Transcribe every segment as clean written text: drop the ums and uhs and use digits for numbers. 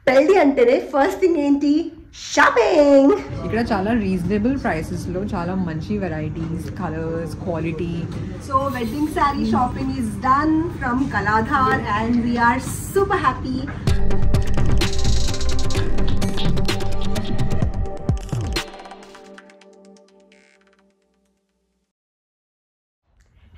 పెళ్లి అంటేనే first thing ఏంటి? షాపింగ్. ఇక్కడ చాలా రీజనబుల్ ప్రైసెస్ లో చాలా మంచి varieties, colours, quality. So wedding sari shopping is done from Kaladhar and we are super happy.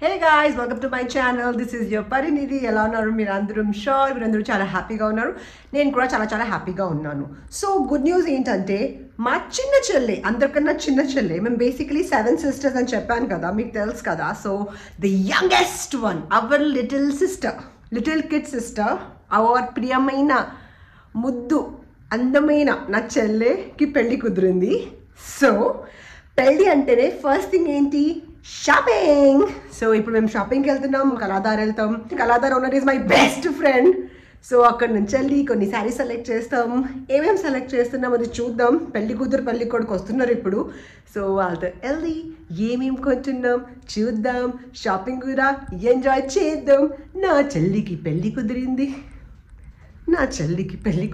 Hey guys, welcome to my channel. This is your Parinidhi. ఎలా ఉన్నారు మీరందరూ? షూర్ మీరందరూ చాలా హ్యాపీగా ఉన్నారు. నేను కూడా చాలా హ్యాపీగా ఉన్నాను. సో గుడ్ న్యూస్ ఏంటంటే మా చిన్న చెల్లి, అందరికన్నా చిన్న చెల్లి, మేము బేసికలీ 7 sisters అని చెప్పాను కదా, మీకు తెలుసు కదా. So the youngest one, our little sister, little kid sister, our ప్రియమైన ముద్దు అందమైన నా చెల్లెకి పెళ్ళి కుదిరింది. సో పెళ్ళి అంటేనే ఫస్ట్ థింగ్ ఏంటి? షాపింగ్. సో ఇప్పుడు మేము షాపింగ్కి వెళ్తున్నాం, కళాధార్ వెళ్తాం. Kaladhar owner is my best friend. So అక్కడ నుంచి వెళ్ళి కొన్ని శారీస్ సెలెక్ట్ చేస్తాం. ఏమేమి సెలెక్ట్ చేస్తున్నాం అది చూద్దాం. పెళ్లి కూతురు పెళ్లి కొడుకు వస్తున్నారు ఇప్పుడు. సో వాళ్ళతో వెళ్ళి ఏమేమి కొంటున్నాం చూద్దాం, షాపింగ్ కూడా ఎంజాయ్ చేద్దాం. నా చెల్లికి పెళ్ళి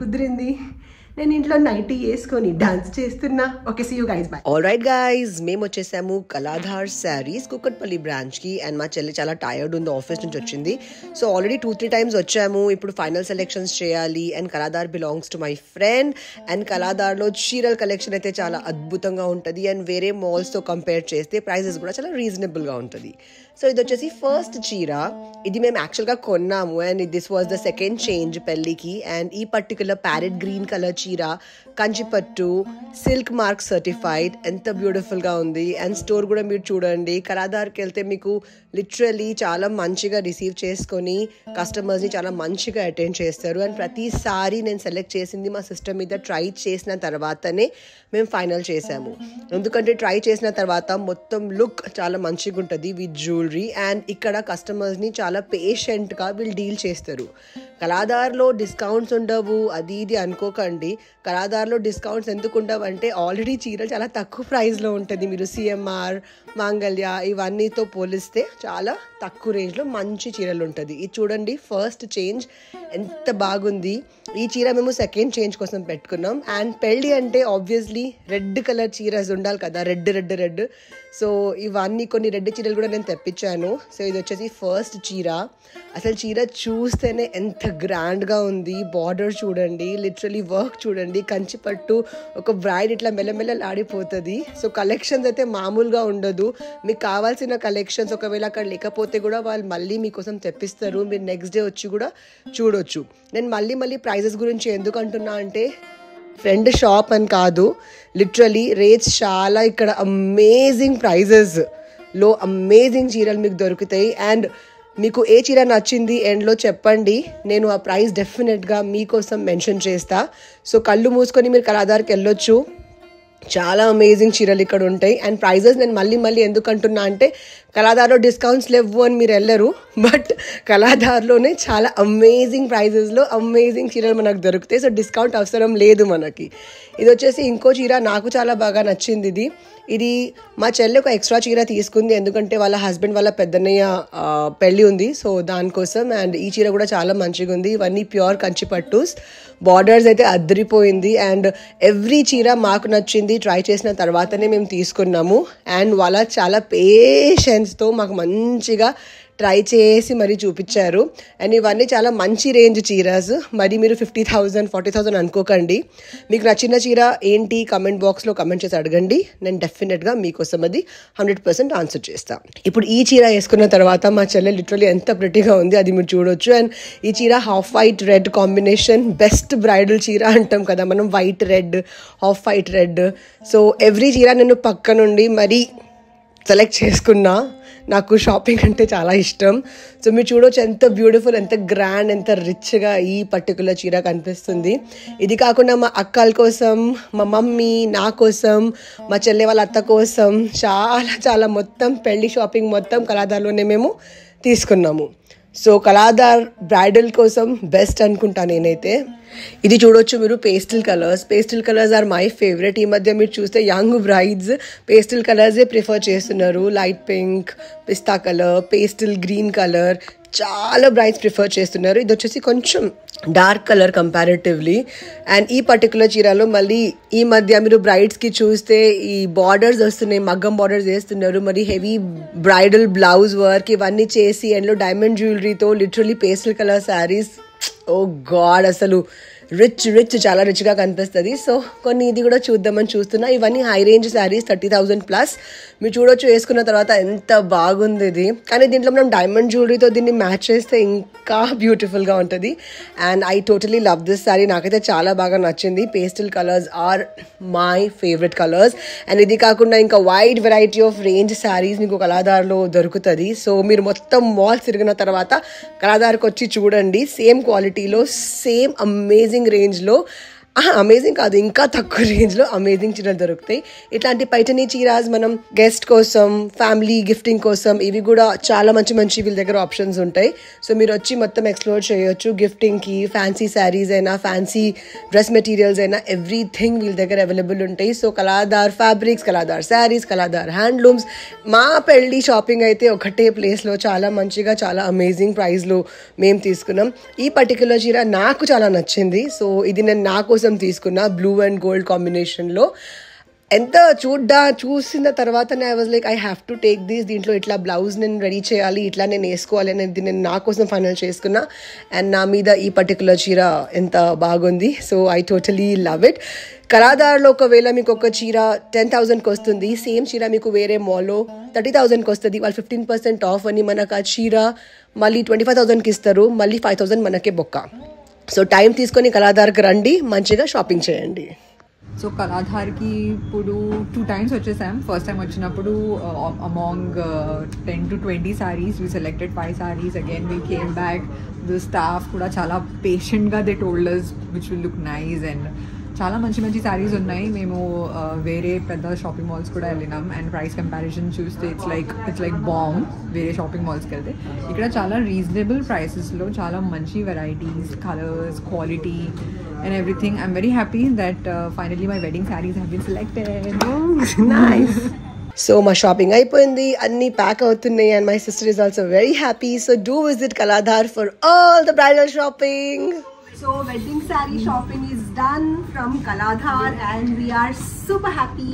కుదిరింది. నేను ఇంట్లో నైటీ వేసుకొని డాన్స్ చేస్తున్నా. Okay, see you guys, bye. All right guys, మేము వచ్చేసాము కళాధార్ శారీస్ కుక్కట్పల్లి బ్రాంచ్కి. అండ్ మా చెల్లి చాలా టైర్డ్ ఉంది, ఆఫీస్ నుంచి వచ్చింది. సో ఆల్రెడీ 2-3 times వచ్చాము. ఇప్పుడు ఫైనల్ సెలెక్షన్స్ చేయాలి. And Kaladhar belongs to my friend. And కళాధార్లో చీరల కలెక్షన్ అయితే చాలా అద్భుతంగా ఉంటుంది. అండ్ వేరే మాల్స్తో కంపేర్ చేస్తే ప్రైజెస్ కూడా చాలా రీజనబుల్గా ఉంటుంది. సో ఇది వచ్చేసి ఫస్ట్ చీర. ఇది మేము యాక్చువల్గా కొన్నాము. And this was the second change పెళ్ళికి. అండ్ ఈ పర్టికులర్ ప్యారెట్ గ్రీన్ కలర్ చీర, కంచిపట్టు, సిల్క్ మార్క్ సర్టిఫైడ్, ఎంత బ్యూటిఫుల్గా ఉంది. అండ్ స్టోర్ కూడా మీరు చూడండి. కళాధార్కి వెళ్తే మీకు లిటరలీ చాలా మంచిగా రిసీవ్ చేసుకొని కస్టమర్స్ని చాలా మంచిగా అటెండ్ చేస్తారు. అండ్ ప్రతిసారి నేను సెలెక్ట్ చేసింది మా సిస్టమ్ మీద ట్రై చేసిన తర్వాతనే మేము ఫైనల్ చేసాము. ఎందుకంటే ట్రై చేసిన తర్వాత మొత్తం లుక్ చాలా మంచిగా ఉంటుంది విత్ జ్యువెలరీ. అండ్ ఇక్కడ కస్టమర్స్ని చాలా పేషెంట్గా వీళ్ళు డీల్ చేస్తారు. కళాధార్లో డిస్కౌంట్స్ ఉండవు అది ఇది అనుకోకండి. కళాధార్లో డిస్కౌంట్స్ ఎందుకు ఉండవు అంటే ఆల్రెడీ చీరలు చాలా తక్కువ ప్రైస్లో ఉంటుంది. మీరు సిఎంఆర్, మాంగళ్య ఇవన్నీతో పోలిస్తే చాలా తక్కువ రేంజ్లో మంచి చీరలు ఉంటుంది. ఇది చూడండి, ఫస్ట్ చేంజ్ ఎంత బాగుంది. ఈ చీర మేము సెకండ్ చేంజ్ కోసం పెట్టుకున్నాం. అండ్ పెళ్ళి అంటే ఆబ్వియస్లీ రెడ్ కలర్ చీరస్ ఉండాలి కదా, రెడ్. సో ఇవన్నీ కొన్ని రెడ్ చీరలు కూడా నేను తెప్పించాను. సో ఇది వచ్చేసి ఫస్ట్ చీర. అసలు చీర చూస్తేనే ఎంత గ్రాండ్గా ఉంది. బార్డర్ చూడండి, లిటరలీ వర్క్ చూడండి, కంచిపట్టు, ఒక బ్రైడ్ ఇట్లా మెల్లమెల్లలాడిపోతుంది. సో కలెక్షన్స్ అయితే మామూలుగా ఉండదు. మీకు కావాల్సిన కలెక్షన్స్ ఒకవేళ అక్కడ లేకపోతే కూడా వాళ్ళు మళ్ళీ మీకోసం తెప్పిస్తారు. మీరు నెక్స్ట్ డే వచ్చి కూడా చూడొచ్చు. నేను మళ్ళీ ప్రైజెస్ గురించి ఎందుకు అంటున్నా అంటే ఫ్రెండ్ షాప్ అని కాదు, లిటరలీ రేట్స్ చాలా ఇక్కడ అమేజింగ్ ప్రైజెస్లో అమేజింగ్ చీరలు మీకు దొరుకుతాయి. అండ్ మీకు ఏ చీర నచ్చింది ఎండ్లో చెప్పండి, నేను ఆ ప్రైస్ డెఫినెట్గా మీకోసం మెన్షన్ చేస్తా. సో కళ్ళు మూసుకొని మీరు కళాధార్కి వెళ్ళొచ్చు. చాలా అమేజింగ్ చీరలు ఇక్కడ ఉంటాయి. అండ్ ప్రైజెస్ నేను మళ్ళీ ఎందుకు అంటున్నా అంటే కళాధార్లో డిస్కౌంట్స్ లేవు అని మీరు వెళ్ళరు, బట్ కళాధార్లోనే చాలా అమేజింగ్ ప్రైజెస్లో అమేజింగ్ చీరలు మనకు దొరుకుతాయి. సో డిస్కౌంట్ అవసరం లేదు మనకి. ఇది వచ్చేసి ఇంకో చీర, నాకు చాలా బాగా నచ్చింది. ఇది మా చెల్లి ఒక ఎక్స్ట్రా చీర తీసుకుంది, ఎందుకంటే వాళ్ళ హస్బెండ్ వాళ్ళ పెద్దన్నయ్య పెళ్ళి ఉంది. సో దానికోసం. అండ్ ఈ చీర కూడా చాలా మంచిగా ఉంది. ఇవన్నీ ప్యూర్ కంచిపట్టుస్. బార్డర్స్ అయితే అద్దరిపోయింది. అండ్ ఎవ్రీ చీర మాకు నచ్చింది, ట్రై చేసిన తర్వాతనే మేము తీసుకున్నాము. అండ్ వాళ్ళ చాలా పేషెన్స్తో మాకు మంచిగా ట్రై చేసి మరీ చూపించారు. అండ్ ఇవన్నీ చాలా మంచి రేంజ్ చీరస్. మరి మీరు 50,000 40,000 అనుకోకండి. మీకు నచ్చిన చీర ఏంటి కమెంట్ బాక్స్లో కమెంట్ చేసి అడగండి. నేను డెఫినెట్గా మీకోసం అది 100% ఆన్సర్ చేస్తాను. ఇప్పుడు ఈ చీర వేసుకున్న తర్వాత మా చెల్లె లిటరలీ ఎంత ప్రిటీగా ఉంది అది మీరు చూడొచ్చు. అండ్ ఈ చీర half white red combination, best bridal చీర అంటాం కదా మనం, white red, half white red. So every చీర నేను పక్క నుండి మరీ సెలెక్ట్ చేసుకున్నా. నాకు షాపింగ్ అంటే చాలా ఇష్టం. సో మీరు చూడవచ్చు ఎంత బ్యూటిఫుల్, ఎంత గ్రాండ్, ఎంత రిచ్గా ఈ పర్టికులర్ చీర కనిపిస్తుంది. ఇది కాకుండా మా అక్కల కోసం, మా మమ్మీ, నా కోసం, మా చెల్లె వాళ్ళ అత్త కోసం చాలా మొత్తం పెళ్లి షాపింగ్ మొత్తం కళాధార్లోనే మేము తీసుకున్నాము. సో కళాధార్ బ్రైడల్ కోసం బెస్ట్ అనుకుంటా నేనైతే. ఇది చూడొచ్చు మీరు, pastel colours are my favourite. ఈ మధ్య మీరు చూస్తే యంగ్ బ్రైడ్స్ పేస్టల్ కలర్సే ప్రిఫర్ చేస్తున్నారు. లైట్ పింక్, పిస్తా కలర్, పేస్టల్ గ్రీన్ కలర్, చాలా బ్రైడ్స్ ప్రిఫర్ చేస్తున్నారు. ఇది వచ్చేసి కొంచెం డార్క్ కలర్ కంపారిటివ్లీ. అండ్ ఈ పర్టికులర్ చీరలో మళ్ళీ ఈ మధ్య మీరు బ్రైడ్స్కి చూస్తే ఈ బార్డర్స్ వస్తున్నాయి, మగ్గం బార్డర్స్ వేస్తున్నారు, మరి హెవీ బ్రైడల్ బ్లౌజ్ వర్క్ ఇవన్నీ చేసి అండ్లో డైమండ్ జ్యువెలరీతో literally pastel colour sarees. Oh God, అసలు రిచ్ చాలా రిచ్గా కనిపిస్తుంది. సో కొన్ని ఇది కూడా చూద్దామని చూస్తున్నా. ఇవన్నీ హై రేంజ్ శారీస్ 30,000+. మీరు చూడొచ్చు వేసుకున్న తర్వాత ఎంత బాగుంది ఇది. కానీ దీంట్లో మనం డైమండ్ జ్యువెలరీతో దీన్ని మ్యాచ్ చేస్తే ఇంకా బ్యూటిఫుల్గా ఉంటుంది. And I totally love this sari. నాకైతే చాలా బాగా నచ్చింది. Pastel colours are my favourite colours. And ఇది కాకుండా ఇంకా wide variety of range saris మీకు కళాధార్లో దొరుకుతుంది. సో మీరు మొత్తం మాల్స్ తిరిగిన తర్వాత కళాధార్కి వచ్చి చూడండి. సేమ్ క్వాలిటీలో, సేమ్ అమేజింగ్ రేంజ్లో, అమేజింగ్ కాదు ఇంకా తక్కువ రేంజ్లో అమేజింగ్ చీరలు దొరుకుతాయి. ఇట్లాంటి పైటనీ చీరాస్ మనం గెస్ట్ కోసం, ఫ్యామిలీ గిఫ్టింగ్ కోసం ఇవి కూడా చాలా మంచి వీళ్ళ దగ్గర ఆప్షన్స్ ఉంటాయి. సో మీరు వచ్చి మొత్తం ఎక్స్ప్లోర్ చేయొచ్చు. గిఫ్టింగ్కి, ఫ్యాన్సీ శారీస్ అయినా, ఫ్యాన్సీ డ్రెస్ మెటీరియల్స్ అయినా ఎవ్రీథింగ్ వీళ్ళ దగ్గర అవైలబుల్ ఉంటాయి. So Kaladhar fabrics, Kaladhar sarees, Kaladhar handlooms. మా పెళ్ళి షాపింగ్ అయితే ఒకటే ప్లేస్లో చాలా మంచిగా, చాలా అమేజింగ్ ప్రైస్లో మేము తీసుకున్నాం. ఈ పర్టిక్యులర్ చీర నాకు చాలా నచ్చింది. సో ఇది నేను నా కోసం తీసుకున్నా, బ్లూ అండ్ గోల్డ్ కాంబినేషన్లో. ఎంత చూసిన తర్వాత I was like I have to take this. దీంట్లో ఇట్లా బ్లౌజ్ నేను రెడీ చేయాలి, ఇట్లా నేను వేసుకోవాలి అనేది నేను నా కోసం ఫైనల్ చేసుకున్నా. అండ్ నా మీద ఈ పర్టికులర్ చీర ఎంత బాగుంది. So I totally love it. కళాధార్లో ఒకవేళ మీకు ఒక చీర 10,000కి వస్తుంది, సేమ్ చీర మీకు వేరే మాల్లో 30,000కి వస్తుంది. వాళ్ళు 15% ఆఫ్ అని మనకు ఆ చీర మళ్ళీ 25,000కి ఇస్తారు. మళ్ళీ 5,000 మనకే బొక్క. సో టైం తీసుకొని కళాధార్కి రండి, మంచిగా షాపింగ్ చేయండి. సో కళాధార్కి ఇప్పుడు 2 times వచ్చేసాం. ఫస్ట్ టైం వచ్చినప్పుడు among 10 to 20 sarees we selected 5 sarees. Again we came back. The staff కూడా చాలా పేషెంట్గా they told us which will look nice and చాలా మంచి శారీస్ ఉన్నాయి. మేము వేరే పెద్ద షాపింగ్ మాల్స్ కూడా వెళ్ళినాం అండ్ ప్రైస్ కంపారిజన్ చూస్తే ఇట్స్ లైక్ బాంబ్. వేరే షాపింగ్ మాల్స్కి వెళ్తే ఇక్కడ చాలా రీజనబుల్ ప్రైసెస్లో చాలా మంచి varieties, colours, quality and everything. I'm very happy that finally my wedding sarees have been selected. Nice. So my shopping అయిపోయింది, అన్ని ప్యాక్ అవుతున్నాయి and my sister is also very happy. So do visit Kaladhar for all the bridal shopping. So wedding saree shopping is done from Kaladhar and we are super happy.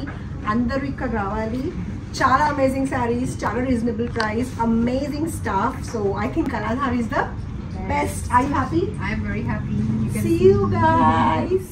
Andaru ikkada ravali. Chala amazing sarees, chala reasonable price, amazing stuff. So I think Kaladhar is the best. Are you happy? I am very happy. See you guys.